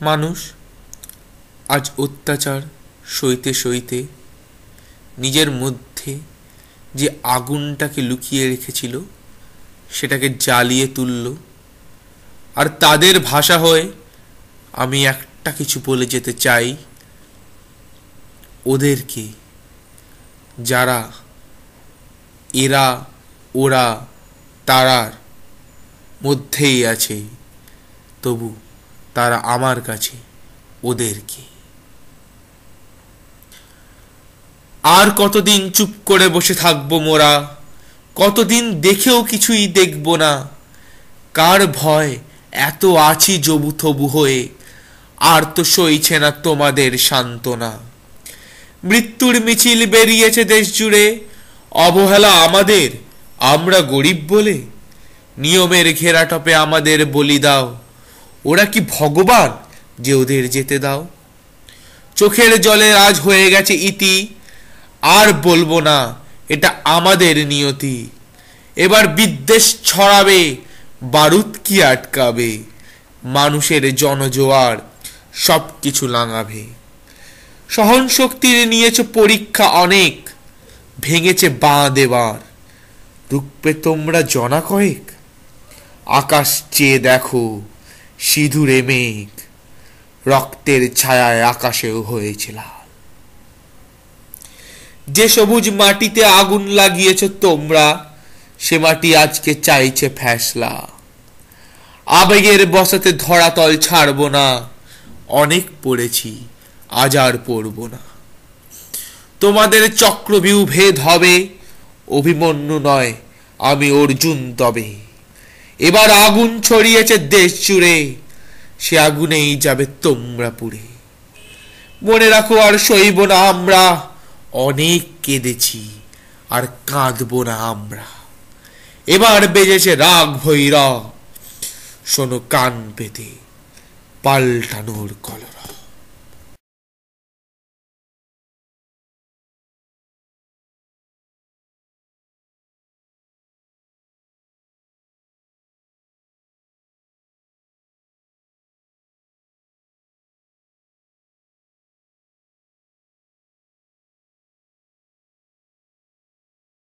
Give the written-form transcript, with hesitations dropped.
মানুষ আজ অত্যাচার সইতে সইতে নিজের মধ্যে যে আগুনটাকে লুকিয়ে রেখেছিল সেটাকে জ্বালিয়ে তুলল। আর তাদের ভাষা হয়ে আমি একটা কিছু বলে যেতে চাই ওদেরকে, যারা এরা ওরা তারার মধ্যেই আছে, তবু তারা আমার কাছে ওদেরকে। আর কতদিন চুপ করে বসে থাকবো মোরা, কতদিন দেখেও কিছুই দেখব না। কার ভয় এত আছি জবু থবু হয়ে, আর তো সইছে না তোমাদের সান্ত্বনা। মৃত্যুর মিছিল বেরিয়েছে দেশ জুড়ে, অবহেলা আমাদের, আমরা গরিব বলে। নিয়মের ঘেরাটপে আমাদের বলি দাও, ওরা কি ভগবান যে ওদের যেতে দাও। চোখের জলে আজ হয়ে গেছে ইতি, আর বলবো না এটা আমাদের নিয়তি। এবার বিদ্বেষ ছড়াবে, বারুদ কি আটকাবে, মানুষের জনজোয়ার সব কিছু লাঙাবে। সহন শক্তির নিয়েছে পরীক্ষা অনেক, ভেঙেছে বাঁ দেবার। রুখবে তোমরা জনা কয়েক, আকাশ চেয়ে দেখো সিঁদুরে মেঘ, রক্তের ছায়ায় আকাশেও হয়েছে লাল। যে সবুজ মাটিতে আগুন লাগিয়েছ তোমরা, সে মাটি আজকে চাইছে ফ্যাসলা। আবেগের বসাতে ধরাতল ছাড়ব না, অনেক পড়েছি আজ আর পড়ব না। তোমাদের চক্রবিউ ভেদ হবে, অভিমন্যু নয় আমি অর্জুন তবে। এবার আগুন ছড়িয়েছে দেশ জুড়ে, সে আগুনেই যাবে তোমরা পুড়ে। মনে রাখো আর সইব না আমরা, অনেক কেঁদেছি আর কাঁদব না আমরা। এবার বেজেছে রাগ ভৈরব, শোনো কান পেতে পাল্টানোর কলরব।